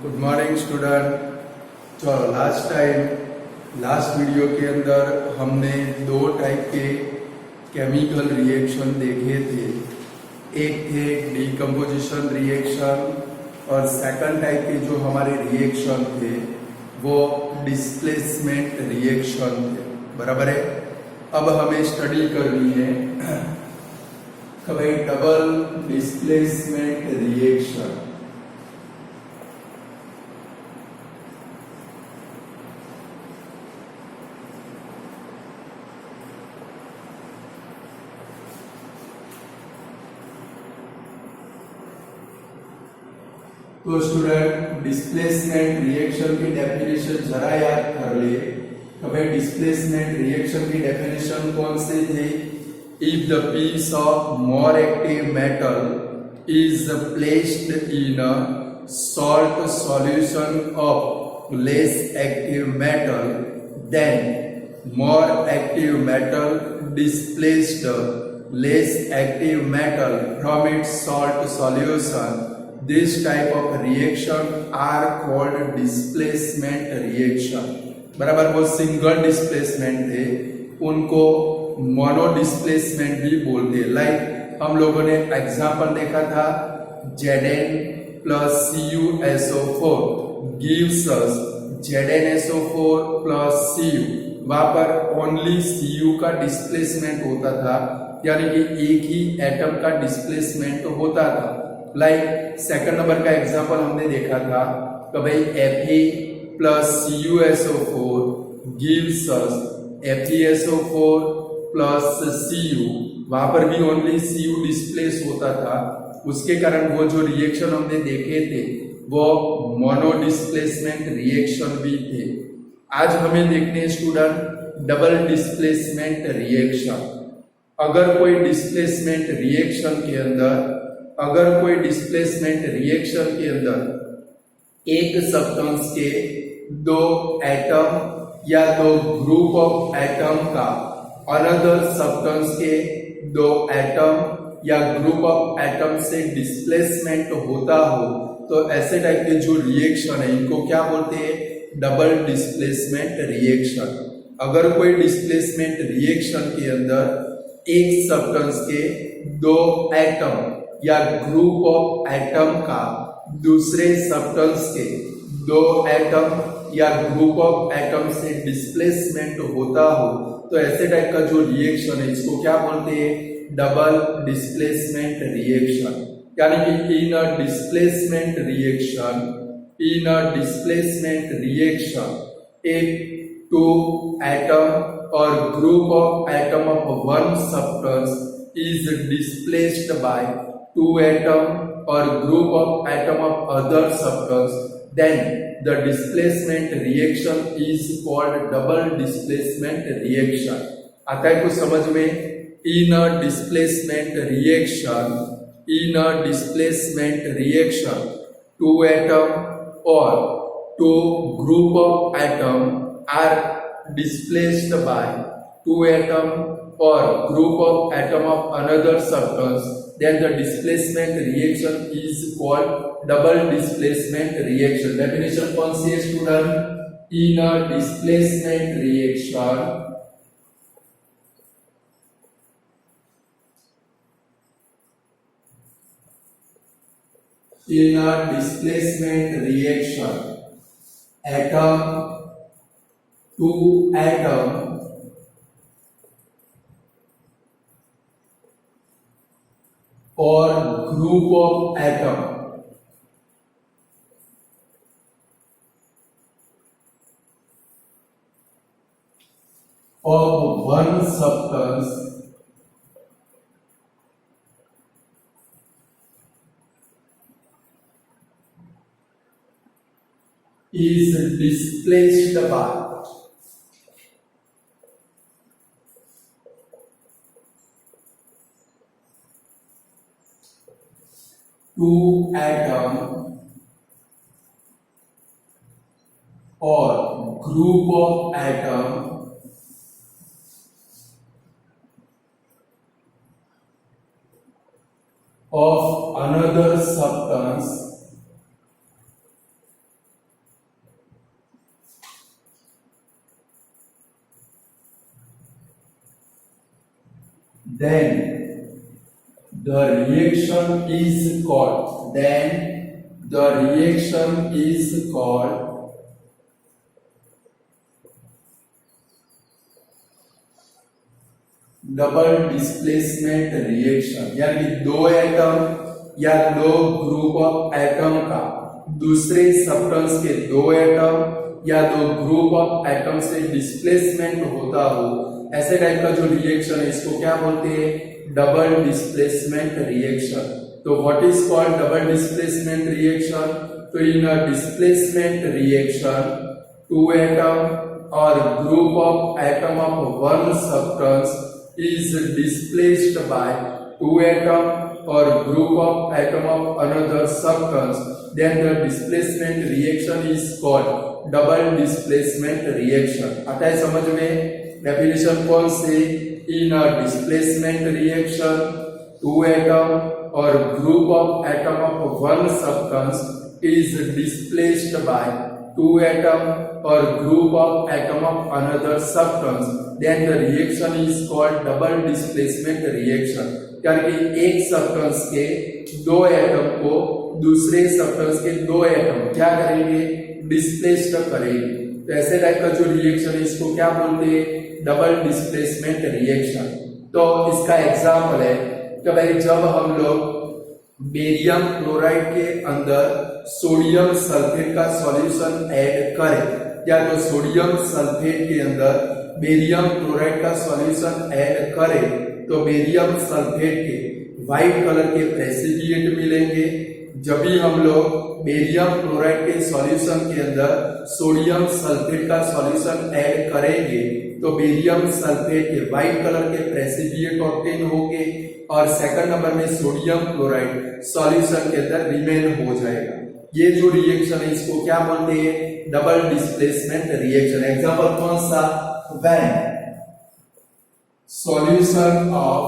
Good morning student. चलो last video के अंदर हमने दो टाइप के केमिकल रिएक्शन देखे थे। एक थे डीकम्पोजिशन रिएक्शन और सेकंड टाइप के जो हमारे रिएक्शन थे वो डिस्प्लेसमेंट रिएक्शन थे। बराबर है। अब हमें स्टडी करनी है कि भाई डबल डिस्प्लेसमेंट रिएक्शन। तो स्टूडेंट डिस्प्लेसमेंट रिएक्शन की डेफिनेशन जरा याद कर ले कि भाई डिस्प्लेसमेंट रिएक्शन की डेफिनेशन कौन से थे। If the piece of more active metal is placed in a salt solution of less active metal then more active metal displaced less active metal from its salt solution. This type of reaction are called displacement reaction। बराबर। वो single displacement थे उनको mono displacement भी बोलते हैं। Like हम लोगों ने एग्जांपल देखा था Zn plus CuSO4 gives us ZnSO4 plus Cu। वहां पर ओनली Cu का डिस्प्लेसमेंट होता था, यानी कि एक ही एटम का डिस्प्लेसमेंट होता था। लाइक सेकंड नंबर का एग्जांपल हमने देखा था कि भाई Fe plus CuSO4 gives us FeSO4 plus Cu। वहां पर भी ओनली Cu डिस्प्लेस होता था, उसके कारण वो जो रिएक्शन हमने देखे थे वो मोनो डिस्प्लेसमेंट रिएक्शन भी थे। आज हमें देखने स्टूडेंट डबल डिस्प्लेसमेंट रिएक्शन। अगर कोई डिस्प्लेसमेंट रिएक्शन के अंदर एक सब्सटेंस के दो एटम या दो ग्रुप ऑफ एटम का अनदर सब्सटेंस के दो एटम या ग्रुप ऑफ एटम से डिस्प्लेसमेंट होता हो तो ऐसे टाइप के जो रिएक्शन है इनको क्या बोलते हैं? Double displacement reaction. अगर कोई डिस्प्लेसमेंट रिएक्शन के अंदर एक सब्सटेंस के दो एटम या ग्रुप ऑफ एटम का दूसरे सब्सटेंस के दो एटम या ग्रुप ऑफ एटम से डिस्प्लेसमेंट होता हो तो ऐसे टाइप का जो रिएक्शन है इसको क्या बोलते हैं? Double displacement reaction. यानी कि इन अ डिस्प्लेसमेंट रिएक्शन एक to atom or group of atom of one substance is displaced by two atom or group of atom of other substance, then the displacement reaction is called double displacement reaction। आता है कुछ समझ में? in a displacement reaction two atom or two group of atom are displaced by two atom or group of atom of another substance, then the displacement reaction is called double displacement reaction। definition कौन सी है student? in a displacement reaction atom to atom or group of atom of one substance is displaced by two atom or group of atom of another substance then the reaction is called double displacement reaction, यानी दो atom या दो group of atom का दूसरे substance के दो atom या दो ग्रुप ऑफ एटम से डिस्प्लेसमेंट होता हो, ऐसे टाइप का जो रिएक्शन है इसको क्या बोलते हैं? Double displacement reaction. तो what is called double displacement reaction? तो in a displacement reaction two atom or group of atom of one substance is displaced by two atom or group of atom of another substance, then the displacement reaction is called double displacement reaction। आता है समझ में? Definition कौन से? In a displacement reaction two atom or group of atom of one substance is displaced by two atom or group of atom of another substance, then the reaction is called double displacement reaction। यानी एक substance के दो atom को दूसरे substance के दो atom क्या करेंगे? डिस्प्लेस्ड करेंगे। तो ऐसे टाइप का जो रिएक्शन है इसको क्या बोलते हैं? Double displacement reaction. तो इसका एग्जांपल है कि भाई जब हम लोग बेरियम क्लोराइड के अंदर सोडियम सल्फेट का सॉल्यूशन ऐड करें, या तो सोडियम सल्फेट के अंदर बेरियम क्लोराइड का सॉल्यूशन ऐड करें, तो बेरियम सल्फेट के व्हाइट कलर के प्रेसिपिएट मिलेंगे। जब भी हम लोग बेरियम क्लोराइड के सॉल्यूशन के अंदर सोडियम सल्फेट का सॉल्यूशन ऐड करेंगे तो बेरियम सल्फेट के व्हाइट कलर के प्रेसिपिएट ऑब्टेन होंगे और सेकंड नंबर में सोडियम क्लोराइड सॉल्यूशन के अंदर रिमेन हो जाएगा। ये जो रिएक्शन है इसको क्या बोलते हैं? Double displacement reaction. एग्जांपल कौन सा? When solution of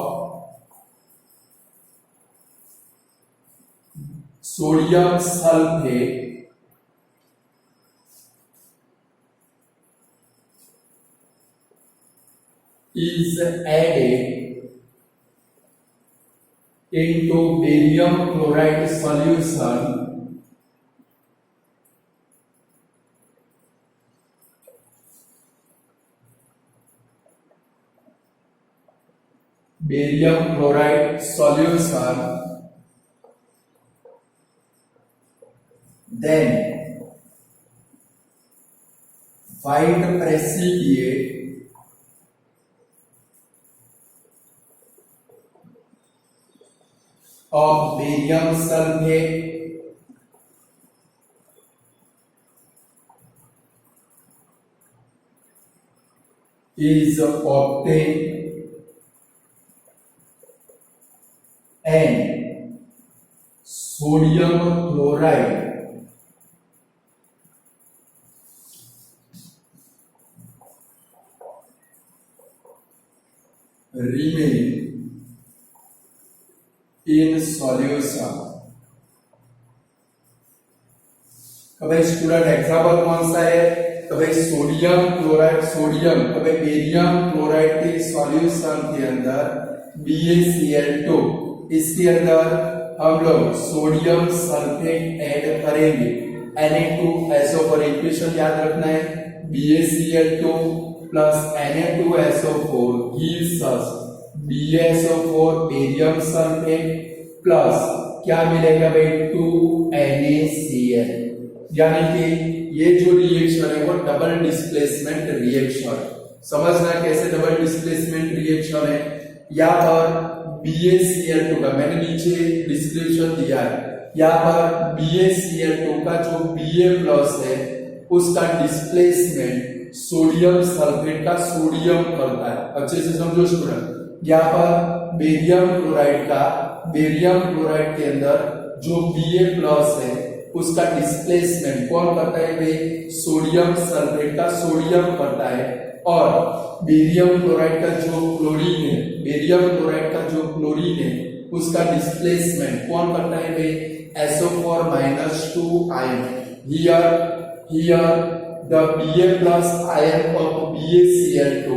sodium sulphate is added into barium chloride solution, barium chloride solution, then white precipitate of barium sulfate is obtained and sodium chloride remain in solution। कभी student example कौन सा है? कभी sodium chloride, sodium कभी barium chloride के solution के अंदर BaCl2, इसके अंदर हम लोग सोडियम सल्फेट ऐड करेंगे। Na2SO पर इक्वेशन याद रखना है, BaCl2 plus Na2SO4 gives us BaSO4 barium sulphate plus क्या मिलेगा भाई? 2NaCl। यानी कि ये जो रिएक्शन है वो डबल डिस्प्लेसमेंट रिएक्शन। समझना कैसे डबल डिस्प्लेसमेंट रिएक्शन है। यहाँ पर BaCl2 का मैंने नीचे डिस्क्रिप्शन दिया है, यहाँ पर BaCl2 का जो Ba+ है उसका डिस्प्लेसमेंट सोडियम सल्फेट का सोडियम करता है। अच्छे से समझो स्टूडेंट। यहाँ पर बेरियम क्लोराइड के अंदर जो Ba+ है उसका डिस्प्लेसमेंट कौन करता है? वे सोडियम सल्फेट का सोडियम करता है। और बेरियम क्लोराइड का जो क्लोरीन है उसका डिस्प्लेसमेंट कौन करता है? वे SO4- 2 ion। Here the Ba+ ion of BaCl2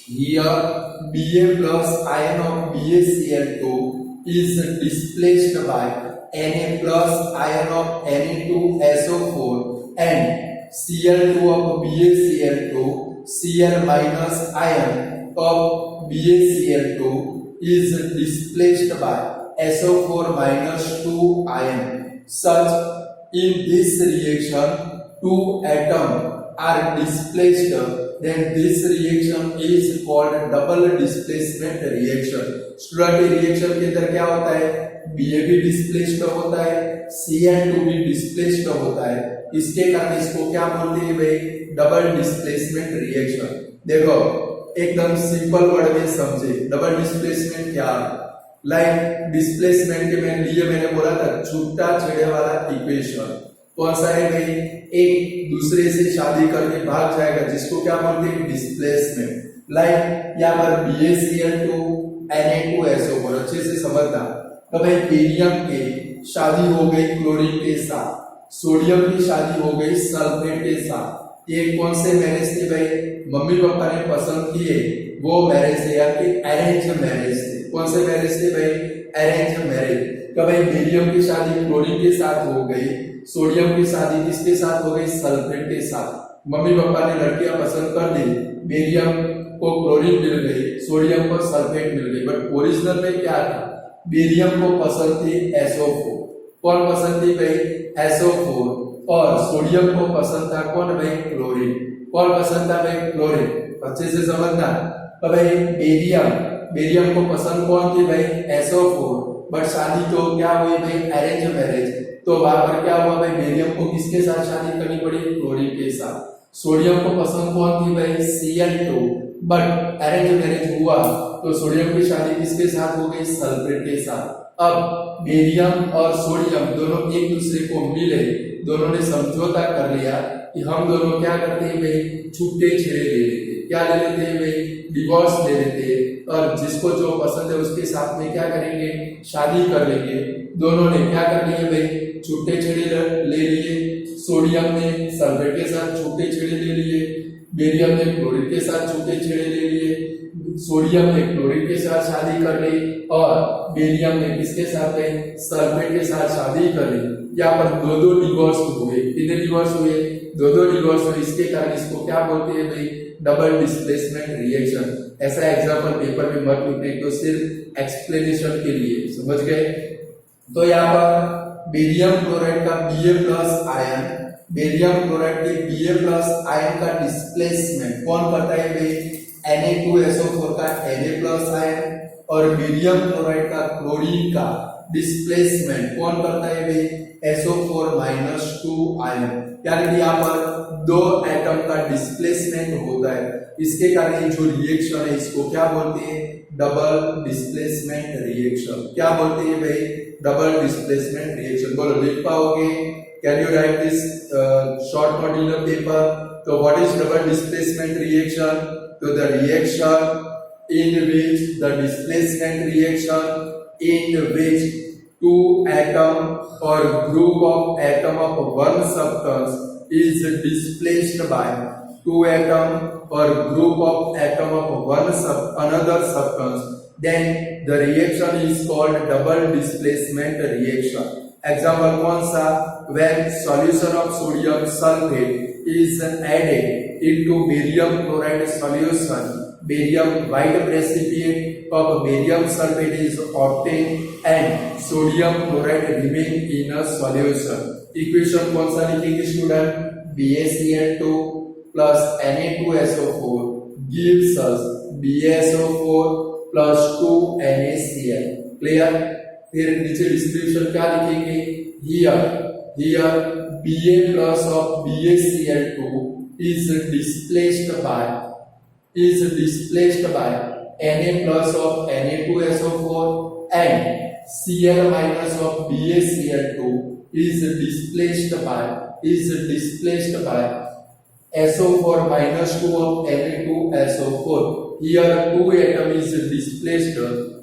here Ba plus ion of BaCl2 is displaced by Na plus ion of Na2SO4 and Cl2 of BaCl2 Cl minus ion of BaCl2 is displaced by SO4 minus 2 ion. Such in this reaction two atoms are displaced, then this reaction is called double displacement reaction. Student ये reaction के अंदर क्या होता है, Ba भी displaced होता है, Cl2 भी डिस्प्लेस्ड होता है, इसके कारण इसको क्या बोलते हैं भाई, डबल डिस्प्लेसमेंट रिएक्शन। देखो एकदम सिंपल वर्ड में समझे डबल डिस्प्लेसमेंट क्या है। लाइक डिस्प्लेसमेंट के मैंने बोला था छूटा छेड़े वाला इक्वेशन, कौन सा है भाई, एक दूसरे से शादी करके भाग जाएगा जिसको क्या बोलते हैं, डिस्प्लेसमेंट। लाइक यहाँ पर BaCl2 Na2SO4 अच्छे से समझना। तो भाई बेरियम के शादी हो गई क्लोरीन के साथ, सोडियम की शादी हो गई सल्फेट के साथ। ये कौन से मैरिज थे भाई, मम्मी पापा ने पसंद किए वो मैरिज थे या फिर अरेंज मैरिज थे। कौन से मैरिज थे भाई, अरेंज मैरिज। तो भाई बेरियम की शादी क्लोरीन के साथ हो गई, सोडियम की शादी किसके साथ हो गई, सल्फेट के साथ। मम्मी पापा ने लड़कियां पसंद कर दी, बेरियम को क्लोरीन मिल गई, सोडियम को सल्फेट मिल गई, बट ओरिजिनल में क्या था, बेरियम को पसंद थी SO4। कौन पसंद थी भाई, SO4, और सोडियम को पसंद था कौन भाई, क्लोरीन। कौन पसंद था भाई, क्लोरीन। अच्छे से समझना। तो भाई बेरियम को पसंद कौन थी भाई, SO4, बट शादी तो क्या हुई भाई, अरेंज मैरिज। तो वहां पर क्या हुआ भाई, बेरियम को किसके साथ शादी करनी पड़ी, क्लोरीन के साथ। सोडियम को पसंद कौन थी भाई, Cl2, बट अरेंज मैरिज हुआ तो सोडियम की शादी किसके साथ हो गई, सल्फेट के साथ। अब बेरियम और सोडियम दोनों एक दूसरे को मिले, दोनों ने समझौता कर लिया कि हम दोनों क्या करते हैं भाई, छूटे छेड़े ले लेते हैं। क्या ले लेते हैं भाई, डिवोर्स ले लेते हैं, और जिसको जो पसंद है उसके साथ में क्या करेंगे, शादी कर लेंगे। दोनों ने क्या कर लिया भाई, छूटे छेड़े ले लिए। सोडियम ने सल्फेट के साथ छूटे छेड़े ले लिए, बेरियम ने क्लोरीन के साथ छूटे छेड़े ले लिए, सोडियम ने क्लोरीन के साथ शादी कर ली, और बेरियम ने किसके साथ है, सल्फेट के साथ शादी कर ली। यहाँ पर दो डिवोर्स हुए। कितने डिवोर्स हुए, दो डिवोर्स हुए। इसके कारण इसको क्या बोलते हैं भाई, डबल डिस्प्लेसमेंट रिएक्शन। ऐसा एग्जाम्पल पेपर में मत लिखने, तो सिर्फ एक्सप्लेनेशन के लिए, समझ गए। तो यहाँ पर बेरियम क्लोराइड का Ba plus ion, barium chloride के Ba प्लस आयन का डिस्प्लेसमेंट कौन करता है भाई, Na2SO4 का Na प्लस आयन, और बेरियम क्लोराइड का क्लोरीन का डिस्प्लेसमेंट कौन करता है भाई, SO4 माइनस 2 आयन। यानी कि यहाँ पर दो एटम का डिस्प्लेसमेंट होता है, इसके कारण जो रिएक्शन है इसको क्या बोलते हैं, डबल डिस्प्लेसमेंट रिएक्शन। क्या बोलते हैं भाई, डबल डिस्प्लेसमेंट रिएक्शन। बोलो लिख पाओगे, can you write this short note in the paper. तो what is double displacement reaction, तो the reaction in which the displacement reaction in which two atom or group of atom of one substance is displaced by two atom or group of atom of another substance, then the reaction is called double displacement reaction. Example कौन सा, when solution of sodium sulfate is added into barium chloride solution, barium white precipitate of barium sulfate is obtained and sodium chloride remain in a solution. Equation कौन सा लिखेंगे student, BaCl2 plus Na2SO4 gives us BaSO4 plus 2 NaCl. Clear. फिर नीचे description क्या लिखेंगे, here Ba plus of BaCl2 is displaced by Na plus of Na2SO4 and Cl minus of BaCl2 is displaced by SO4 minus 2 of Na2SO4. Here 2 atom is displaced,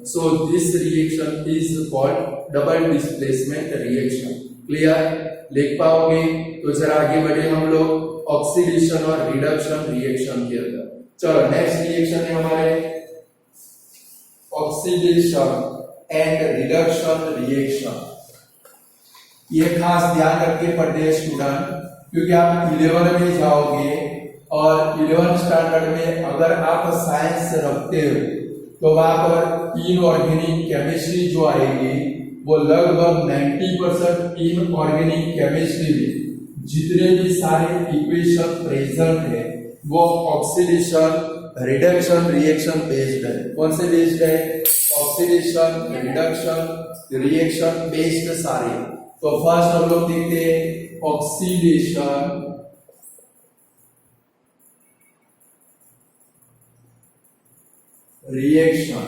so this reaction is called double displacement reaction. Clear, लिख पाओगे। तो जरा आगे बढ़े हम लोग oxidation और reduction reaction के अंदर। चलो नेक्स्ट रिएक्शन है हमारे ऑक्सीडेशन एंड रिडक्शन रिएक्शन। ये खास ध्यान रख के पढ़ते हैं स्टूडेंट, क्योंकि आप 11 में जाओगे और 11 स्टैंडर्ड में अगर आप साइंस रखते हो तो वहां पर इनऑर्गेनिक केमिस्ट्री जो आएगी वो लगभग 90% इनऑर्गेनिक केमिस्ट्री में जितने भी सारे इक्वेशन प्रेजेंट है वो ऑक्सीडेशन रिडक्शन रिएक्शन बेस्ड है। कौन से बेस्ड है? ऑक्सीडेशन रिडक्शन रिएक्शन बेस्ड सारे। तो फर्स्ट हम लोग देखते हैं ऑक्सीडेशन रिएक्शन।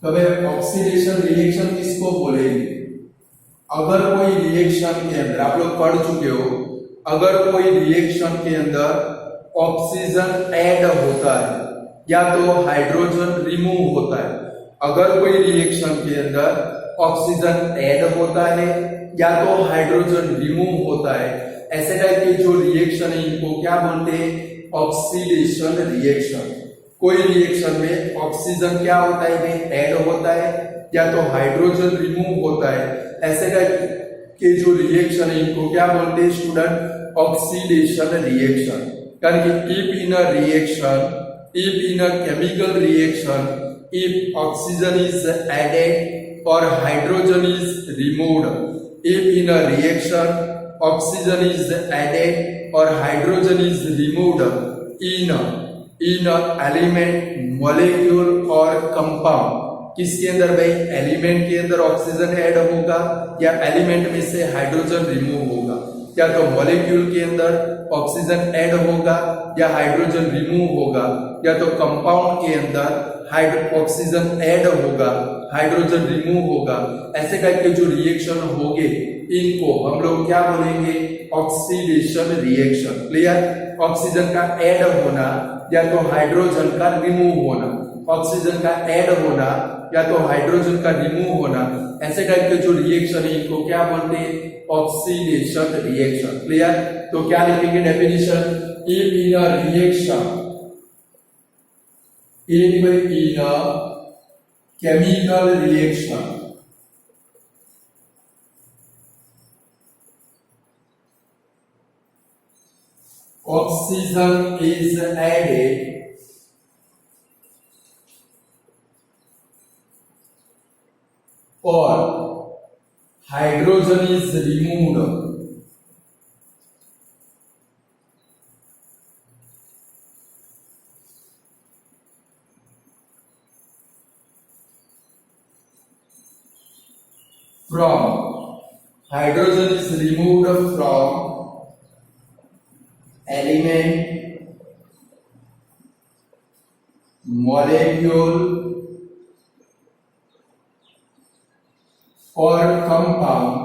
कभी ऑक्सीडेशन रिएक्शन किसको बोलेंगे? अगर कोई रिएक्शन के अंदर, आप लोग पढ़ चुके हो, अगर कोई रिएक्शन के अंदर ऑक्सीजन ऐड होता है या तो हाइड्रोजन रिमूव होता है, अगर कोई रिएक्शन के अंदर ऑक्सीजन ऐड होता है या तो हाइड्रोजन रिमूव होता है, ऐसे टाइप के जो रिएक्शन है इनको क्या बोलते हैं? Oxidation reaction. कोई रिएक्शन में ऑक्सीजन क्या होता है भाई? ऐड होता है या तो हाइड्रोजन रिमूव होता है, ऐसे टाइप के जो रिएक्शन है इनको क्या बोलते हैं स्टूडेंट? Oxidation reaction. कारण if in a reaction, if in a chemical reaction, if oxygen is added or hydrogen is removed, if in a reaction oxygen is added or hydrogen is removed in element, molecule or compound. किसके अंदर भाई? Element के अंदर oxygen add होगा या element में से hydrogen remove होगा, या तो मॉलिक्यूल के अंदर ऑक्सीजन ऐड होगा या हाइड्रोजन रिमूव होगा, या तो कंपाउंड के अंदर ऑक्सीजन ऐड होगा हाइड्रोजन रिमूव होगा। ऐसे टाइप के जो रिएक्शन होंगे इनको हम लोग क्या बोलेंगे? Oxidation reaction. क्लियर? ऑक्सीजन का ऐड होना या तो हाइड्रोजन का रिमूव होना, ऑक्सीजन का ऐड होना या तो हाइड्रोजन का रिमूव होना, ऐसे टाइप के जो रिएक्शन है इनको क्या बोलते हैं? Oxidation reaction. क्लियर? तो क्या लिखेंगे definition? If in a reaction, if in a chemical reaction oxygen is added or hydrogen is removed, from hydrogen is removed from element, molecule or compound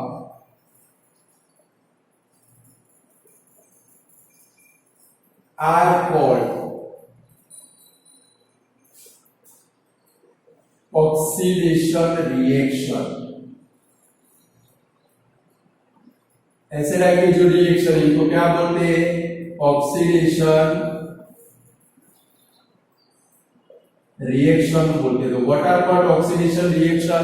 are called oxidation reaction। ऐसे type के जो reaction है इनको क्या बोलते हैं? Oxidation reaction बोलते हैं। तो what are called oxidation reaction?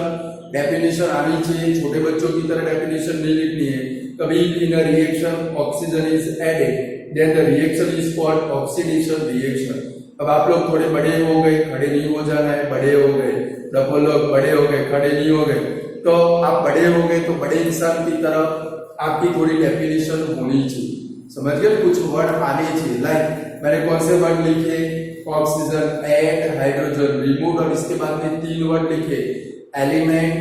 Definition आनी चाहिए, छोटे बच्चों की तरह डेफिनेशन नहीं लिखनी है। कभी in a reaction oxygen is added then the reaction is called oxidation reaction. अब आप लोग थोड़े बड़े हो गए, खड़े नहीं हो जाना है, बड़े हो गए, डबल लोग बड़े हो गए, खड़े नहीं हो गए, तो आप बड़े हो गए तो बड़े इंसान की तरह आपकी थोड़ी डेफिनेशन होनी चाहिए, समझ गए? कुछ वर्ड आने चाहिए। लाइक मैंने कौन से वर्ड लिखे? ऑक्सीजन ऐड, हाइड्रोजन रिमूव, और इसके बाद में 3 वर्ड लिखे, एलिमेंट,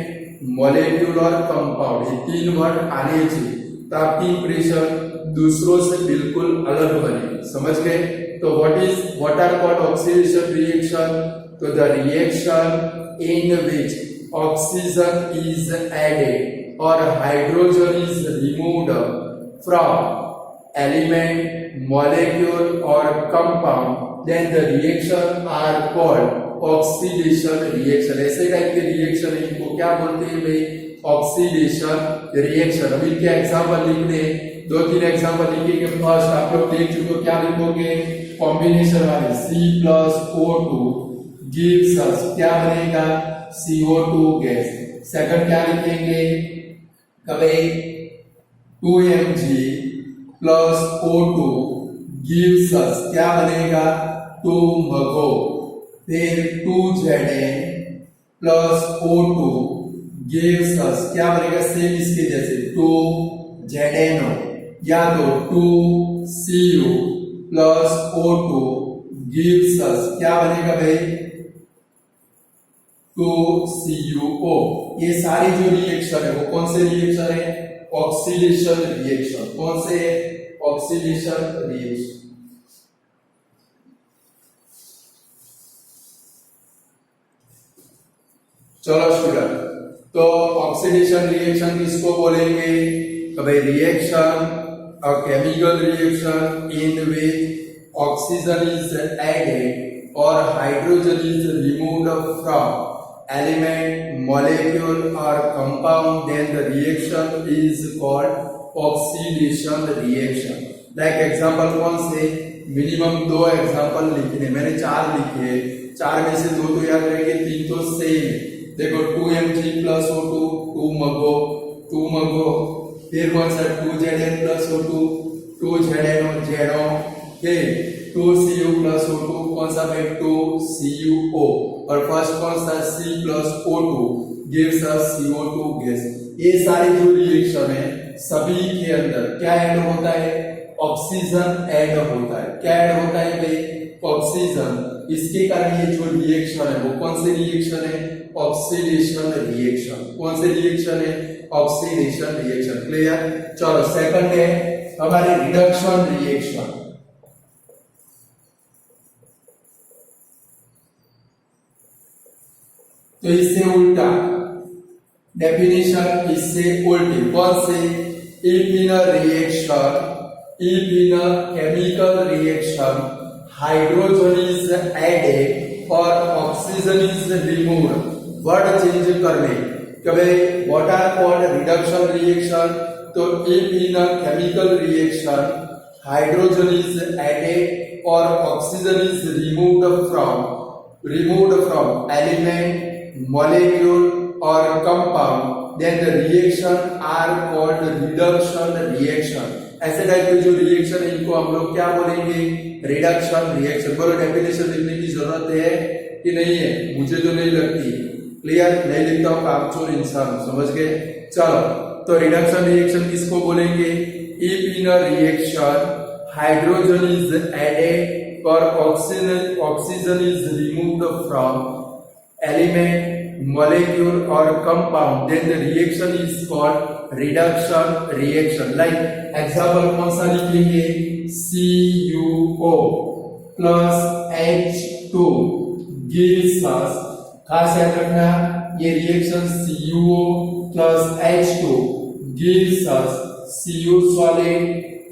मॉलिक्यूल और कंपाउंड। ये 3 वर्ड आने चाहिए तो आपकी इंप्रेशन दूसरों से बिल्कुल अलग बने, समझ गए? तो what are called oxidation reaction? तो the reaction in which oxygen is added or hydrogen is removed from element, molecule or compound, then the reaction are called oxidation reaction। ऐसे टाइप के रिएक्शन इनको क्या बोलते हैं भाई? Oxidation reaction. अब इनके एग्जाम्पल लिख दें, दो तीन एग्जांपल लिखेंगे। फर्स्ट आप लोग देख चुके हो, क्या लिखोगे, कॉम्बिनेशन वाले C+O2 गिव्स अस, क्या बनेगा, CO2 गैस। सेकंड क्या लिखेंगे, कभी 2Mg plus O2 gives us, क्या बनेगा, 2MgO। फिर 2Zn plus O2 gives us, क्या बनेगा, सेम इसके जैसे 2ZnO, या तो 2Cu plus O2 gives us, क्या बनेगा भाई, 2CuO। ये सारी जो रिएक्शन है वो कौन से रिएक्शन है, ऑक्सीडेशन रिएक्शन। कौन से, ऑक्सीडेशन रिएक्शन। चलो स्टूडेंट, तो ऑक्सीडेशन रिएक्शन किसको बोलेंगे, तो भाई reaction, a chemical reaction in which oxygen is added or hydrogen is removed from element, molecule or compound, then the reaction is called oxidation reaction. Like example कौन से, minimum 2 example लिखने, मैंने 4 लिखे, 4 में से 2 तो याद रहेंगे, 3 तो सेम है। देखो 2Mg plus O2 2MgO, फिर कौन सा 2Zn plus O2 2ZnO, फिर 2Cu plus O2 कौन सा भाई, 2CuO, और फर्स्ट कौन सा C+O2 gives us CO2 gas. ये सारी जो रिएक्शन है सभी के अंदर क्या ऐड होता है, ऑक्सीजन ऐड होता है। क्या ऐड होता है भाई, ऑक्सीजन। इसके कारण ये जो रिएक्शन है वो कौन सी रिएक्शन है, ऑक्सीडेशन रिएक्शन। कौन सी रिएक्शन है, ऑक्सीडेशन रिएक्शन। क्लियर। चलो सेकंड है हमारे रिडक्शन रिएक्शन। तो इससे उल्टा डेफिनेशन, इससे उल्टी। कौन से, if in a reaction, if in a chemical reaction hydrogen is added और oxygen is removed, word change कर ले, कभी what are called reduction reaction. तो if in a chemical reaction hydrogen is added और oxygen is removed from element, molecule or compound, then the reaction are called reduction reaction. ऐसे type के जो reaction है इनको हम लोग क्या बोलेंगे, रिडक्शन रिएक्शन। बोलो डेफिनेशन लिखने की जरूरत है कि नहीं है, मुझे तो नहीं लगती। क्लियर, नहीं लिखता हूं कामचोर इंसान, समझ गए। चलो, तो रिडक्शन रिएक्शन किसको बोलेंगे, if in a reaction hydrogen is added और oxygen is removed from element, molecule or compound, then the reaction is called reduction reaction. Like example कौन सा लिखेंगे, CuO plus H2 gives us, खास याद रखना ये reaction CuO plus H2 gives us Cu solid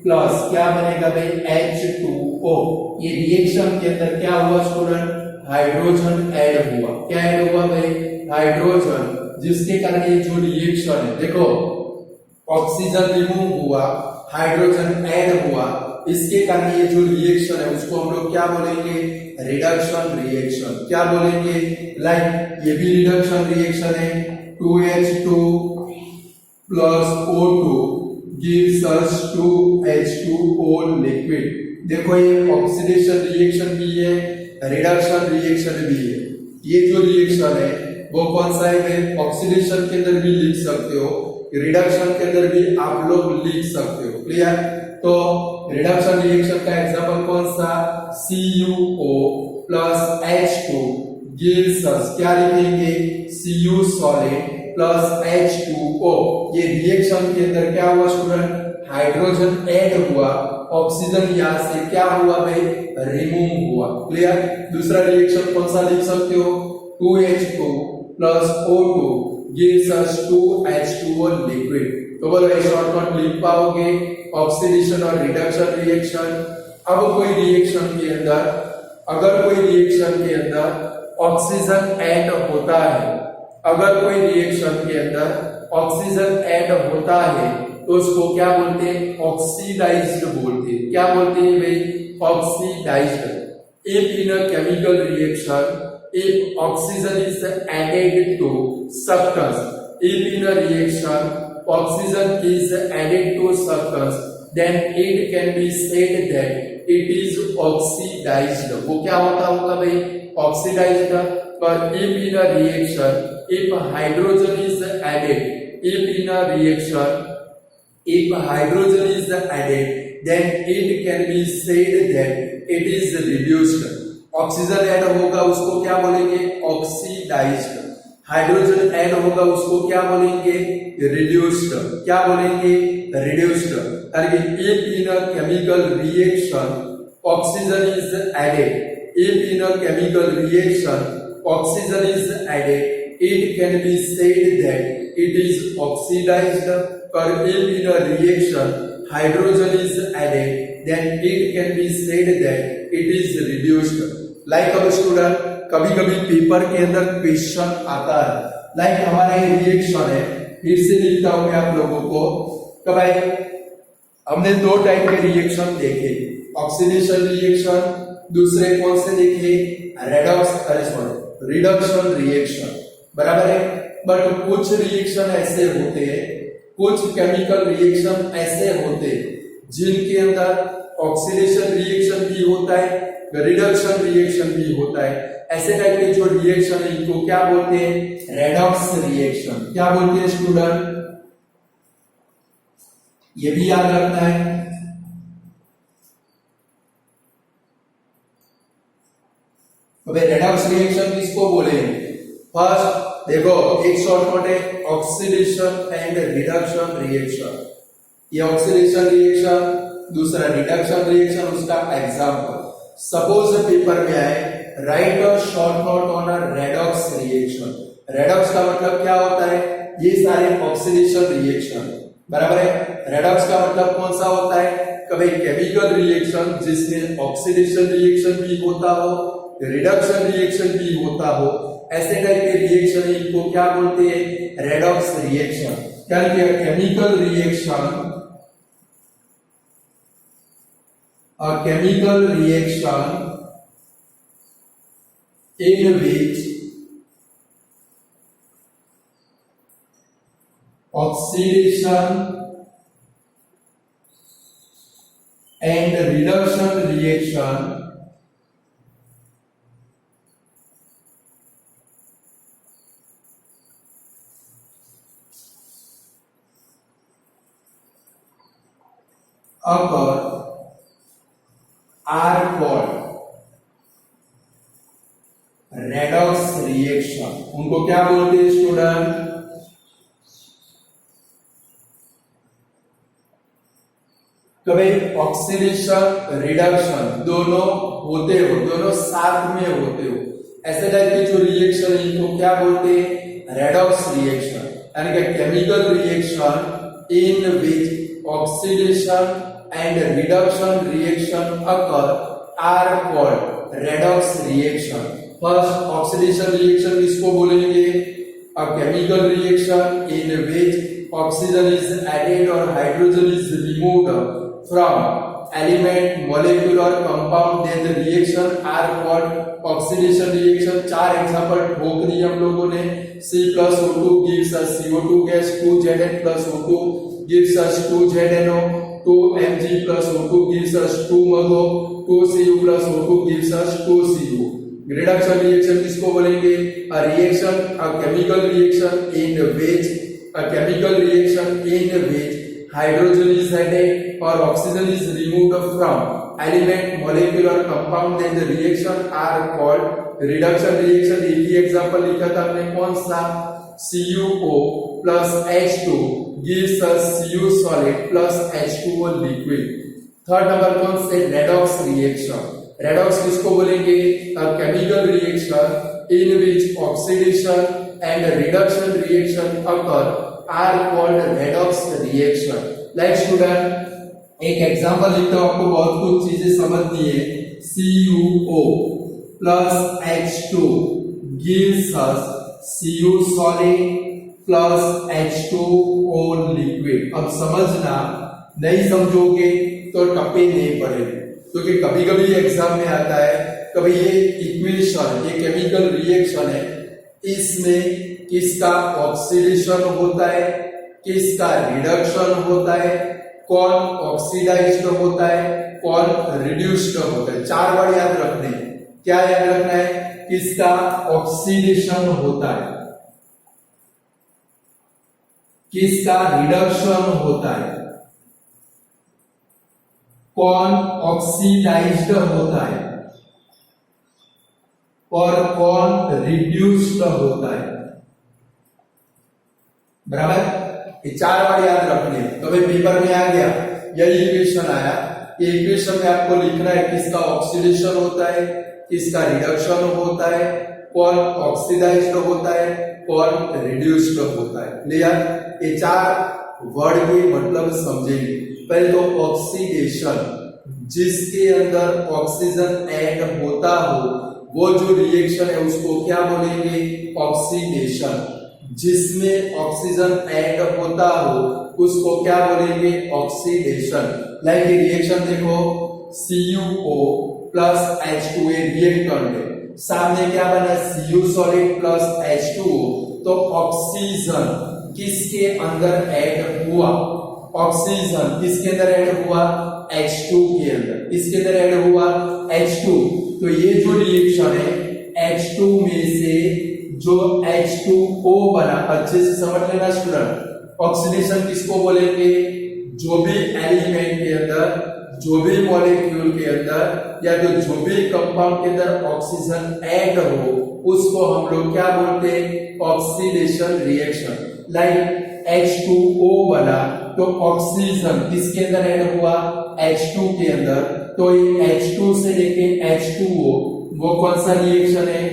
plus क्या बनेगा भाई, H2O। ये रिएक्शन के अंदर क्या हुआ स्टूडेंट, हाइड्रोजन ऐड हुआ। क्या ऐड हुआ भाई, हाइड्रोजन, जिसके कारण ये जो रिएक्शन है, देखो ऑक्सीजन रिमूव हुआ, हाइड्रोजन ऐड हुआ, इसके कारण ये जो रिएक्शन है उसको हम लोग क्या बोलेंगे, रिडक्शन रिएक्शन। क्या बोलेंगे, लाइक ये भी रिडक्शन रिएक्शन है, 2H2 plus O2 gives us 2H2O liquid. देखो ये ऑक्सीडेशन रिएक्शन भी है, रिडक्शन रिएक्शन भी है। ये जो रिएक्शन है वो कौन सा है, ऑक्सीडेशन के अंदर भी लिख सकते हो, रिडक्शन के अंदर भी आप लोग लिख सकते हो। क्लियर। तो रिडक्शन रिएक्शन का एग्जांपल कौन सा, CuO plus H2 gives us, क्या लिखेंगे, Cu solid plus H2O। ये रिएक्शन के अंदर क्या हुआ स्टूडेंट, हाइड्रोजन ऐड हुआ, ऑक्सीजन यहां से क्या हुआ भाई, रिमूव हुआ। क्लियर। दूसरा रिएक्शन कौन सा लिख सकते हो, 2H2 plus O2 gives us 2H2O liquid. तो बोलो ये शॉर्टकट लिख पाओगे, ऑक्सीडेशन और रिडक्शन रिएक्शन। अब कोई रिएक्शन के अंदर, अगर कोई रिएक्शन के अंदर ऑक्सीजन ऐड होता है, अगर कोई रिएक्शन के अंदर ऑक्सीजन ऐड होता है तो उसको क्या बोलते हैं, ऑक्सीडाइज्ड बोलते हैं। क्या बोलते हैं भाई, oxidised. If in a chemical reaction, if oxygen is added to substance, if in a reaction oxygen is added to substance, then it can be said that it is oxidized. वो क्या होता होगा भाई, ऑक्सीडाइज्ड। पर if in a reaction, if hydrogen is added, if in a reaction, if hydrogen is added, then it can be said that it is reduced. Oxygen add होगा उसको क्या बोलेंगे, ऑक्सीडाइज्ड। हाइड्रोजन ऐड होगा उसको क्या बोलेंगे, reduced. क्या बोलेंगे, reduced. if in a chemical reaction oxygen is added, if in a chemical reaction oxygen is added, it can be said that it is oxidized. Or if in a reaction hydrogen is added, then it can be said that it is reduced. Like अब student कभी कभी paper के अंदर question आता है, like हमारा ये reaction है, फिर से लिखता हूं मैं आप लोगों को। तो भाई हमने दो टाइप के रिएक्शन देखे, ऑक्सीडेशन रिएक्शन, दूसरे कौन से देखे, रिडक्शन रिएक्शन, बराबर है। बट कुछ रिएक्शन ऐसे होते हैं, कुछ केमिकल रिएक्शन ऐसे होते हैं जिनके अंदर ऑक्सीडेशन रिएक्शन भी होता है, रिडक्शन रिएक्शन भी होता है। ऐसे टाइप के जो रिएक्शन है इनको क्या बोलते हैं, रेडॉक्स रिएक्शन। क्या बोलते हैं स्टूडेंट, ये भी याद रखना है। रेडॉक्स रिएक्शन किसको बोलेंगे, फर्स्ट देखो एक शॉर्टकट है, ऑक्सीडेशन एंड रिडक्शन रिएक्शन। ये ऑक्सीडेशन रिएक्शन, दूसरा रिडक्शन रिएक्शन, उसका एग्जांपल सपोज पेपर में आए, right a short note on a redox reaction. Redox का मतलब क्या होता है, ये सारे ऑक्सीडेशन रिएक्शन, बराबर है। रेडॉक्स का मतलब कौन सा होता है, कभी केमिकल रिएक्शन जिसमें ऑक्सीडेशन रिएक्शन भी होता हो, रिडक्शन रिएक्शन भी होता हो, ऐसे टाइप के रिएक्शन इनको क्या बोलते हैं, रेडॉक्स रिएक्शन। क्या किया, chemical reaction, a chemical reaction in which oxidation and reduction reaction occur are called redox reaction। उनको क्या बोलते हैं स्टूडेंट, कभी ऑक्सीडेशन रिडक्शन दोनों होते हो, दोनों साथ में होते हो, ऐसे टाइप के जो रिएक्शन है इनको क्या बोलते हैं, रेडॉक्स रिएक्शन। यानी कि chemical reaction in which oxidation and reduction reaction occur are called redox reaction। First oxidation reaction किसको बोलेंगे, a chemical reaction in which oxygen is added or hydrogen is removed from element, molecule or compound, then the reaction are called oxidation reaction। चार example ठोक दिए हम लोगों ने, C+O2 gives us CO2 gas, 2Zn plus O2 gives us 2ZNO, 2Mg plus O2 gives us 2MgO, 2Cu plus O2 gives us 2Cu। Reduction reaction किसको बोलेंगे, a reaction, a chemical reaction in which hydrogen is added or oxygen is removed from element, molecule or compound, then the reaction are called reduction reaction। एक ही example लिखा था हमने, कौन सा, CuO plus H2 gives us Cu solid plus H2O liquid। Third number कौन से, redox reaction. Redox किसको बोलेंगे, a chemical reaction in which oxidation and reduction reaction occur are called redox reaction। Like student एक example लिखता हूं, आपको बहुत कुछ चीजें समझनी है। CuO plus H2 gives us Cu solid plus H2O liquid. अब समझना, नहीं समझोगे तो टपे नहीं पड़ेगा, क्योंकि कभी कभी एग्जाम में आता है, कभी ये इक्वेशन, ये केमिकल रिएक्शन है, इसमें किसका ऑक्सीडेशन होता है, किसका रिडक्शन होता है, कौन ऑक्सीडाइज्ड होता है, कौन रिड्यूस्ड होता है। 4 वर्ड याद रखने। क्या याद रखना है? किसका ऑक्सीडेशन होता है, किसका रिडक्शन होता है, कौन ऑक्सीडाइज्ड होता है और कौन रिड्यूस्ड होता है। बराबर? ये 4 बार याद रखने। तो भाई पेपर में आ गया, यही इक्वेशन आया, ये इक्वेशन में आपको लिखना है किसका ऑक्सीडेशन होता है, किसका रिडक्शन होता है, कौन ऑक्सीडाइज्ड होता है, कौन रिड्यूस्ड होता है। क्लियर? ये 4 वर्ड के मतलब समझेंगे। पहले तो ऑक्सीडेशन, जिसके अंदर ऑक्सीजन ऐड होता हो, वो जो रिएक्शन है उसको क्या बोलेंगे? ऑक्सीडेशन। जिसमें ऑक्सीजन ऐड होता हो उसको क्या बोलेंगे? ऑक्सीडेशन। लाइक रिएक्शन देखो, CuO प्लस H2A रिएक्टर में सामने क्या बना? Cu solid plus H2O। तो ऑक्सीजन किसके अंदर ऐड हुआ? ऑक्सीजन किसके अंदर ऐड हुआ? H2 के अंदर। किसके अंदर ऐड हुआ? H2। तो ये जो रिएक्शन है, H2 में से जो H2O बना, अच्छे से समझ लेना स्टूडेंट। ऑक्सीडेशन किसको बोलेंगे? जो भी एलिमेंट के अंदर, जो भी मॉलिक्यूल के अंदर या जो भी कंपाउंड के अंदर ऑक्सीजन ऐड हो उसको हम लोग क्या बोलते हैं? Oxidation reaction. लाइक H2O बना तो ऑक्सीजन किसके अंदर ऐड हुआ? H2 के अंदर। तो ये H2 से लेके H2O वो कौन सा रिएक्शन है?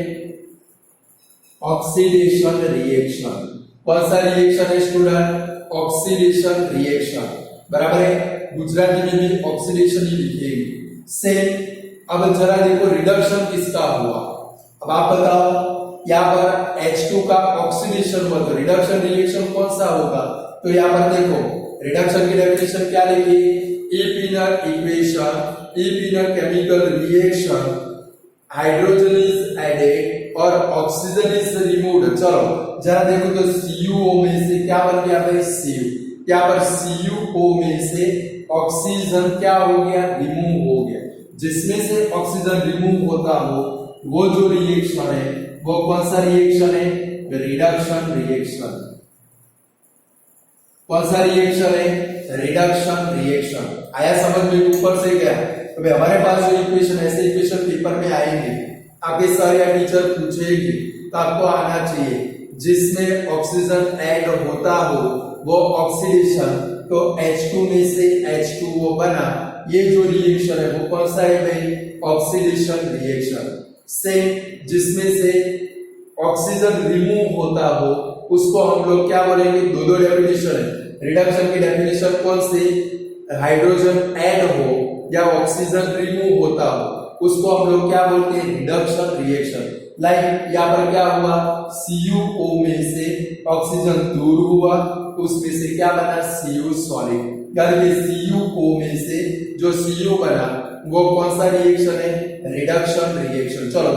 Oxidation reaction. कौन सा रिएक्शन है स्टूडेंट? Oxidation reaction. बराबर है? गुजराती में भी ऑक्सीडेशन ही लिखेंगे। सेम। अब जरा देखो रिडक्शन किसका हुआ। अब आप बताओ, यहाँ पर H2 का ऑक्सीडेशन हुआ तो रिडक्शन रिएक्शन कौन सा होगा? तो यहाँ पर देखो रिडक्शन की डेफिनेशन क्या लिखी? Inner equation, inner chemical reaction, hydrogen is added और ऑक्सीजन इज रिमूव्ड। चलो जरा देखो तो CuO में से क्या बन गया भाई? Cu। यहाँ पर CuO में से ऑक्सीजन क्या हो गया? रिमूव हो गया। जिसमें से ऑक्सीजन रिमूव होता हो वो जो रिएक्शन है वो कौन सा रिएक्शन है? Reduction reaction. कौन सा रिएक्शन है? Reduction reaction. आया समझ में? ऊपर से गया। तो हमारे पास जो इक्वेशन, ऐसे इक्वेशन पेपर में आएंगे, आपके सर या टीचर पूछेंगे तो आपको आना चाहिए जिसमें ऑक्सीजन ऐड होता हो वो ऑक्सीडेशन। तो H2 में से H2O बना, ये जो रिएक्शन है वो कौन सा है भाई? Oxidation reaction. सेम। जिसमें से ऑक्सीजन रिमूव होता हो उसको हम लोग क्या बोलेंगे? दो डेफिनेशन है। रिडक्शन की डेफिनेशन कौन सी? हाइड्रोजन ऐड हो या ऑक्सीजन रिमूव होता हो उसको हम लोग क्या बोलते हैं? Reduction reaction. लाइक यहाँ पर क्या हुआ? CuO में से ऑक्सीजन दूर हुआ, उसमें से क्या बना? Cu solid. यानी CuO में से जो Cu बना वो कौन सा रिएक्शन है? Reduction reaction. चलो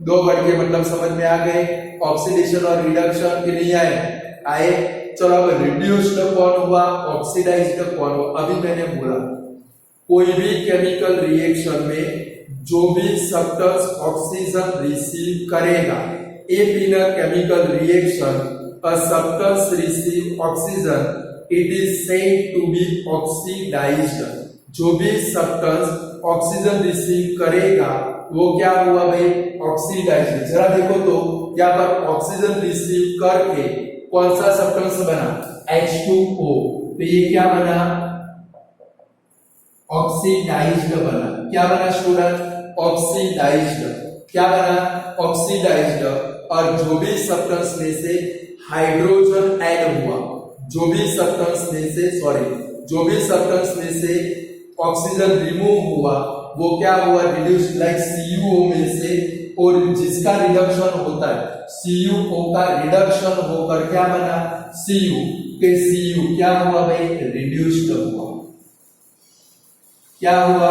दो वर्ड के मतलब समझ में आ गए। ऑक्सीडेशन और रिडक्शन के नहीं आए। चलो अब रिड्यूस्ड कौन हुआ? ऑक्सीडाइज्ड कौन हुआ? अभी मैंने बोला कोई भी केमिकल रिएक्शन में जो भी सब्सटेंस ऑक्सीजन रिसीव करेगा, in a chemical reaction a substance receive oxygen, it is said to be oxidised. जो भी सब्सटेंस ऑक्सीजन रिसीव करेगा वो क्या हुआ भाई? ऑक्सीडाइज्ड। जरा देखो तो यहाँ पर ऑक्सीजन रिसीव करके कौन सा सब्सटेंस बना? H2O। तो ये क्या बना? ऑक्सीडाइज्ड बना। क्या बना स्टूडेंट? ऑक्सीडाइज्ड। क्या बना? ऑक्सीडाइज्ड। और जो भी सब्सटेंस में से हाइड्रोजन ऐड हुआ, जो भी सब्सटेंस में से ऑक्सीजन रिमूव हुआ वो क्या हुआ? रिड्यूस। लाइक CuO में से और जिसका रिडक्शन होता है CuO का रिडक्शन होकर क्या बना Cu के Cu क्या हुआ भाई रिड्यूस्ड हुआ क्या हुआ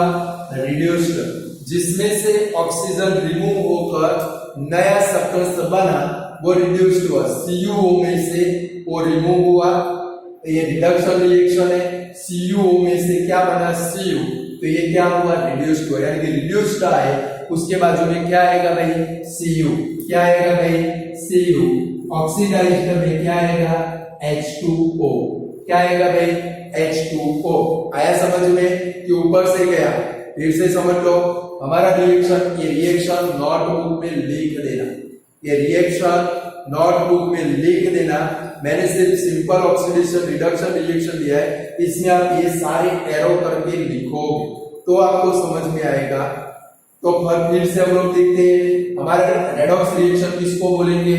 रिड्यूस्ड जिसमें से ऑक्सीजन रिमूव होकर नया सब्सटेंस बना वो रिड्यूस्ड हुआ CuO में से वो रिमूव हुआ ये रिडक्शन रिएक्शन है CuO में से क्या बना Cu तो ये क्या हुआ रिड्यूस्ड हुआ यानी कि रिड्यूस्ड आए उसके बाजू में क्या आएगा भाई Cu क्या आएगा भाई Cu ऑक्सीडाइज्ड में क्या आएगा H2O क्या आएगा भाई H2O आया समझ में कि ऊपर से गया फिर से समझ लो हमारा रिएक्शन ये रिएक्शन नोटबुक में लिख देना ये रिएक्शन नोटबुक में लिख देना मैंने सिर्फ सिंपल ऑक्सीडेशन रिडक्शन रिएक्शन दिया है इसमें आप ये सारे एरो करके लिखोगे तो आपको समझ में आएगा तो फिर से हम लोग देखते हैं हमारा रेडॉक्स रिएक्शन किसको बोलेंगे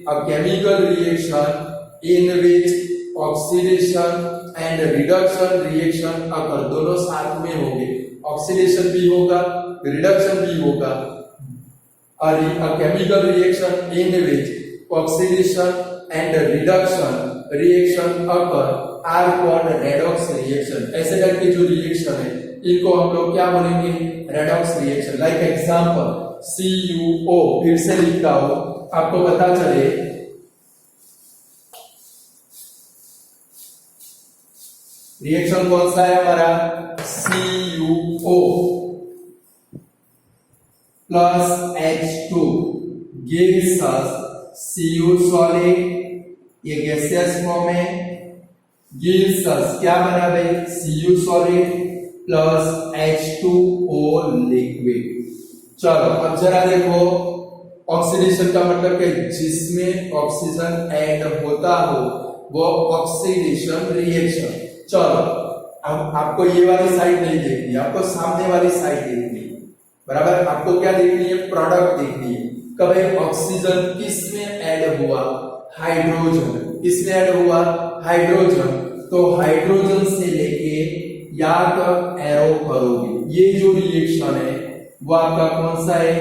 अ chemical reaction in which oxidation and reduction reaction अगर दोनों साथ में होंगे ऑक्सीडेशन भी होगा रिडक्शन भी होगा और a chemical reaction in which oxidation and reduction reaction occur are called redox reaction ऐसे करके जो रिएक्शन है इनको हम लोग क्या बोलेंगे redox reaction like example CuO फिर से लिखता हूं आपको पता चले रिएक्शन कौन सा है हमारा CuO plus H2 gives us Cu solid ये गैसियस फॉर्म है gives us क्या बना भाई Cu solid plus H2O liquid चलो अब जरा देखो ऑक्सीडेशन का मतलब कि जिसमें ऑक्सीजन ऐड होता हो वो ऑक्सीडेशन रिएक्शन चलो अब आपको ये वाली साइड नहीं देखनी आपको सामने वाली साइड देखनी है बराबर आपको क्या देखनी है प्रोडक्ट देखनी है कभी ऑक्सीजन किस में ऐड हुआ हाइड्रोजन किसमें ऐड हुआ हाइड्रोजन तो हाइड्रोजन से लेके या तक एरो करोगे ये जो रिएक्शन है वो आपका कौन सा है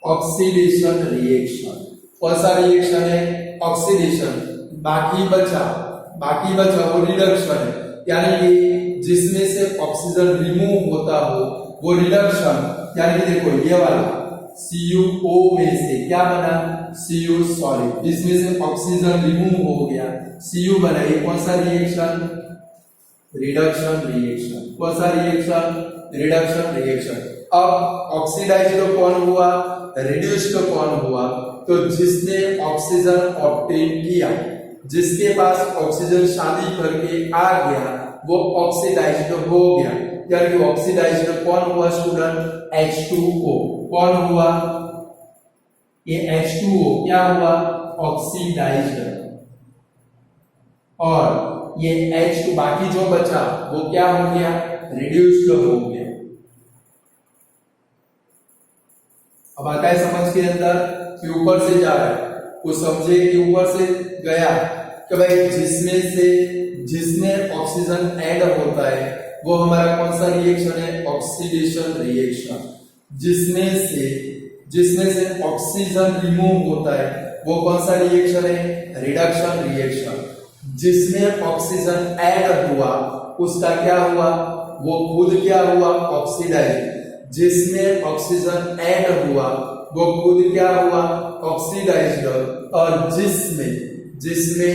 ऑक्सीडेशन रिएक्शन कौन सा रिएक्शन है ऑक्सीडेशन बाकी बचा वो रिडक्शन है यानी कि जिसमें से ऑक्सीजन रिमूव होता हो वो रिडक्शन यानी कि देखो ये वाला CuO में से क्या बना Cu सॉलिड जिसमें से ऑक्सीजन रिमूव हो गया Cu बना ये कौन सा रिएक्शन रिडक्शन रिएक्शन कौन सा रिएक्शन रिडक्शन रिएक्शन अब ऑक्सीडाइज्ड कौन हुआ रिड्यूस्ड कौन हुआ तो जिसने ऑक्सीजन ऑब्टेन किया जिसके पास ऑक्सीजन शादी करके आ गया वो ऑक्सीडाइज्ड हो गया यानी ऑक्सीडाइज्ड कौन हुआ स्टूडेंट H2O कौन हुआ ये H2O क्या हुआ ऑक्सीडाइज्ड और ये H2 बाकी जो बचा वो क्या हो गया रिड्यूस्ड हो गया अब आता है समझ के अंदर कि ऊपर से जा रहा है वो समझे कि ऊपर से गया कि भाई जिसमें ऑक्सीजन ऐड होता है वो हमारा कौन सा रिएक्शन है ऑक्सीडेशन रिएक्शन जिसमें से ऑक्सीजन रिमूव होता है वो कौन सा रिएक्शन है रिडक्शन रिएक्शन जिसमें ऑक्सीजन ऐड हुआ उसका क्या हुआ वो खुद क्या हुआ ऑक्सीडाइज जिसमें ऑक्सीजन ऐड हुआ वो खुद क्या हुआ ऑक्सीडाइज्ड और जिसमें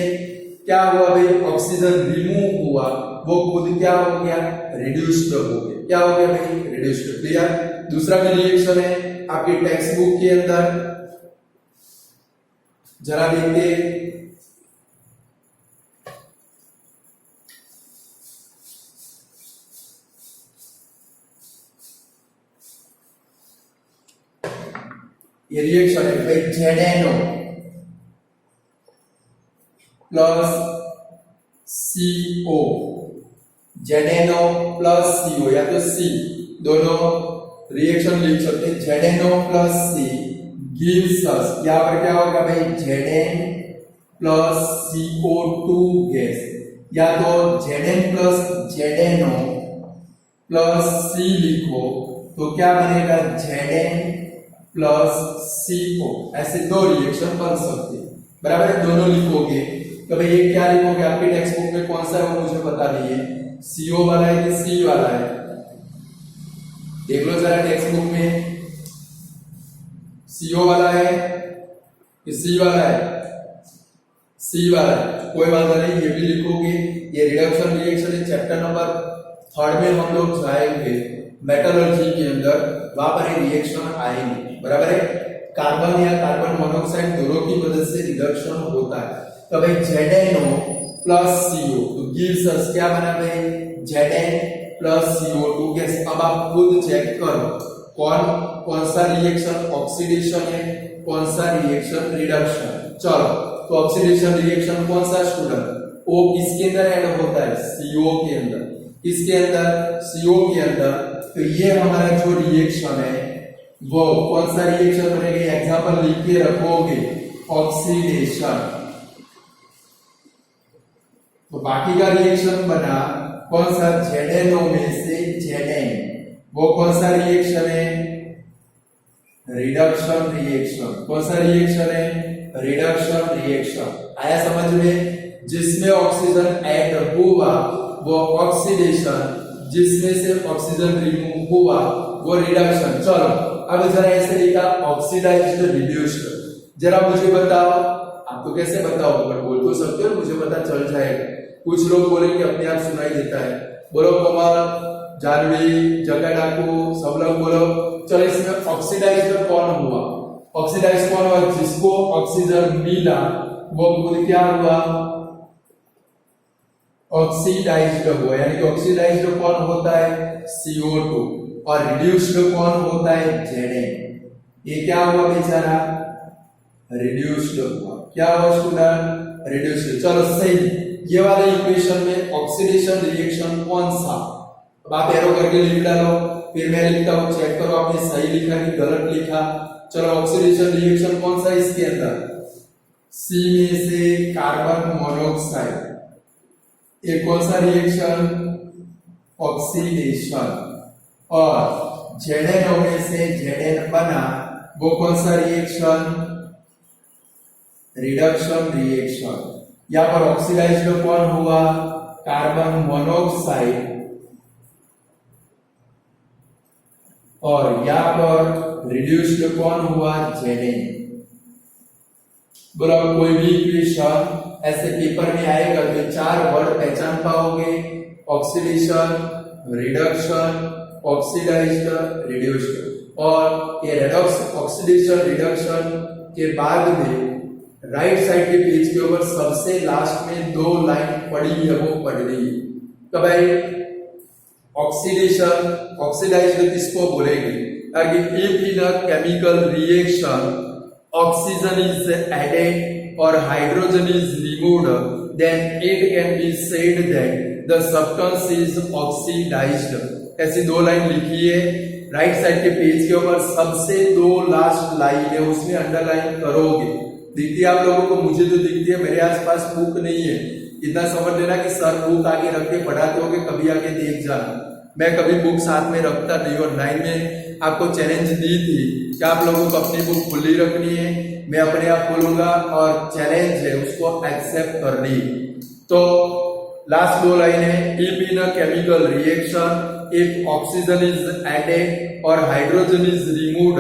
क्या हुआ भाई ऑक्सीजन रिमूव हुआ वो खुद क्या हो गया रिड्यूस्ड हो गया क्या हो गया भाई रिड्यूस्ड क्लियर दूसरा भी रिएक्शन है आपके टेक्स्ट बुक के अंदर जरा देखिए ये रिएक्शन है भाई ZNO plus CO ZNO plus CO या तो C दोनों रिएक्शन लिख सकते हैं ZNO plus C gives us यहाँ पर क्या होगा भाई Zn प्लस CO2 गैस या तो Zn plus ZNO plus C लिखो तो क्या बनेगा Zn प्लस CO, ऐसे दो रिएक्शन बन सकते हैं, बराबर है। दोनों लिखोगे तो भाई ये क्या लिखोगे, आपकी टेक्स्ट बुक में कौन सा है वो मुझे पता नहीं है, CO वाला है कि C वाला है, देख लो जरा टेक्स्ट बुक में, CO वाला है कि C वाला है, C वाला है, कोई बात नहीं, ये भी लिखोगे। ये रिडक्शन रिएक्शन है, चैप्टर नंबर 3 में हम लोग जाएंगे मेटलर्जी के अंदर, वहां पर ये रिएक्शन आएंगे, बराबर है। कार्बन या कार्बन मोनोऑक्साइड दोनों की मदद से रिडक्शन होता है। तो भाई ZnO प्लस CO तो गिव्स अस, क्या बना भाई, Zn प्लस CO2 गैस। अब आप खुद चेक करो कौन सा रिएक्शन ऑक्सीडेशन है, कौन सा रिएक्शन रिडक्शन। चलो तो ऑक्सीडेशन रिएक्शन कौन सा स्टूडेंट, O किसके अंदर ऐड होता है, CO के अंदर, किसके अंदर, CO के अंदर। तो ये हमारा जो रिएक्शन है वो कौन सा रिएक्शन बनेगा, एग्जांपल लिख के रखोगे, ऑक्सीडेशन। तो बाकी का रिएक्शन बना कौन सा, ZnO में से Zn, वो कौन सा रिएक्शन है, रिडक्शन रिएक्शन। कौन सा रिएक्शन है, रिडक्शन रिएक्शन। आया समझ में, जिसमें ऑक्सीजन ऐड हुआ वो ऑक्सीडेशन, जिसमें से ऑक्सीजन रिमूव हुआ वो रिडक्शन। चलो अब जरा ऐसे लिखा, ऑक्सीडाइज्ड रिड्यूस्ड। जरा मुझे बताओ, आपको कैसे बताओ, बट बोल तो सकते हो, मुझे पता चल जाएगा। कुछ लोग बोलेंगे अपने आप सुनाई देता है, बोलो कमल, जानवी, जगह डाकू, सब लोग बोलो। चलो इसमें ऑक्सीडाइज्ड कौन हुआ, ऑक्सीडाइज कौन हुआ, जिसको ऑक्सीजन मिला वो खुद क्या हुआ, ऑक्सीडाइज्ड हुआ। यानी कि ऑक्सीडाइज्ड कौन होता है, CO2, और रिड्यूस्ड कौन होता है, Zn। ये क्या हुआ बेचारा, रिड्यूस्ड हुआ। क्या हुआ स्टूडेंट, रिड्यूस्ड। चलो सही, ये वाले इक्वेशन में ऑक्सीडेशन रिएक्शन कौन सा, अब आप एरो करके लिख डालो, फिर मैं लिखता हूं, चेक करो आपने सही लिखा कि गलत लिखा। चलो ऑक्सीडेशन रिएक्शन कौन सा इसके अंदर, C में से कार्बन मोनोऑक्साइड, एक कौन सा रिएक्शन, ऑक्सीडेशन। और ZnO में से Zn बना वो कौन सा रिएक्शन, रिडक्शन रिएक्शन। यहां पर ऑक्सीडाइज्ड कौन हुआ, कार्बन मोनोऑक्साइड, और यहां पर रिड्यूस्ड कौन हुआ, Zn। बोलो कोई भी इक्वेशन ऐसे पेपर में आएगा तो 4 वर्ड पहचान पाओगे, ऑक्सीडेशन, रिडक्शन, ऑक्सीडाइज्ड, रिड्यूस्ड। और ये रेडॉक्स ऑक्सीडेशन रिडक्शन के बाद में राइट साइड के पेज के ऊपर सबसे लास्ट में 2 लाइन पड़ी है, वो पढ़ रही है। तो भाई ऑक्सीडेशन, ऑक्सीडाइज्ड किसको बोलेंगे, ताकि if in a chemical reaction oxygen is added or hydrogen is removed, then it can be said that the substance is oxidized। ऐसी 2 लाइन लिखी है राइट साइड के पेज के ऊपर, सबसे 2 लास्ट लाइन है, उसमें अंडरलाइन करोगे। दिखती है आप लोगों को, मुझे तो दिखती है, मेरे आसपास बुक नहीं है, इतना समझ लेना कि सर बुक आगे रख के पढ़ाते होगे, कभी आगे देख जाना। मैं कभी बुक साथ में रखता नहीं, और 9 में आपको चैलेंज दी थी कि आप लोगों को अपनी बुक खुली रखनी है, मैं अपने आप खोलूंगा, और चैलेंज है उसको एक्सेप्ट करनी। तो लास्ट 2 लाइन है, if in a chemical reaction if oxygen is added or hydrogen is removed,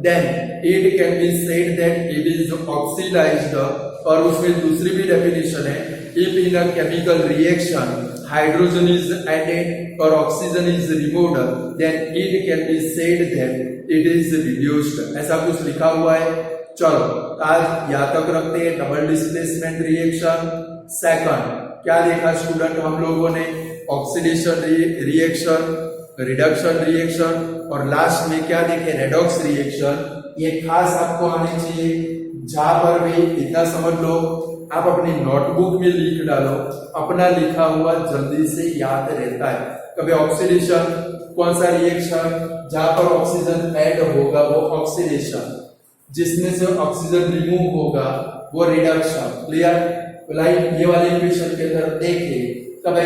then it can be said that it is oxidised. और उसमें दूसरी भी डेफिनेशन है, if in a chemical reaction hydrogen is added or oxygen is removed, then it can be said that it is reduced। ऐसा कुछ लिखा हुआ है। चलो आज यहाँ तक रखते हैं, डबल डिस्प्लेसमेंट रिएक्शन। सेकंड क्या देखा स्टूडेंट हम लोगों ने, ऑक्सीडेशन रिएक्शन, रिडक्शन रिएक्शन, और लास्ट में क्या देखे, रेडॉक्स रिएक्शन। ये खास आपको आने चाहिए, जहां पर भी इतना समझ लो, आप अपनी नोटबुक में लिख डालो, अपना लिखा हुआ जल्दी से याद रहता है। कभी ऑक्सीडेशन कौन सा रिएक्शन, जहां पर ऑक्सीजन ऐड होगा वो ऑक्सीडेशन, जिसमें से ऑक्सीजन रिमूव होगा वो रिडक्शन। क्लियर, लाइक ये वाले इक्वेशन के अंदर देखिए, तब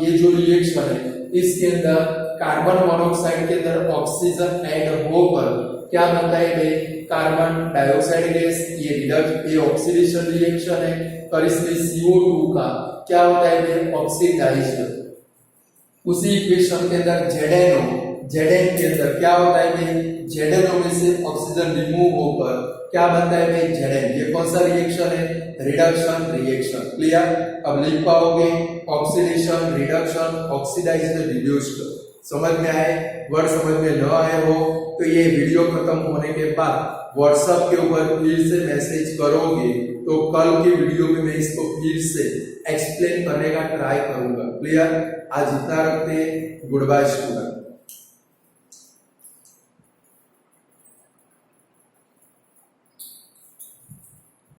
ये जो रिएक्शन है इसके अंदर कार्बन मोनोऑक्साइड के अंदर ऑक्सीजन ऐड होकर क्या बनता है भाई, कार्बन डाइऑक्साइड गैस। ये ऑक्सीडेशन रिएक्शन है और इसमें CO2 का क्या होता है भाई, ऑक्सीडाइज्ड। उसी इक्वेशन के अंदर Zn के अंदर क्या होता है भाई, ZnO में से ऑक्सीजन रिमूव होकर क्या बनता है भाई, Zn। ये कौन सा रिएक्शन है, रिडक्शन रिएक्शन। क्लियर। अब लिख पाओगे ऑक्सीडेशन, रिडक्शन, ऑक्सीडाइज्ड, रिड्यूस्ड। समझ में आए? वर्ड समझ में न आए हो तो ये वीडियो खत्म होने के बाद व्हाट्सएप के ऊपर फिर से मैसेज करोगे तो कल की वीडियो में मैं इसको फिर से एक्सप्लेन करने का ट्राई करूंगा। क्लियर। आज इतना रखते हैं। Good bye student.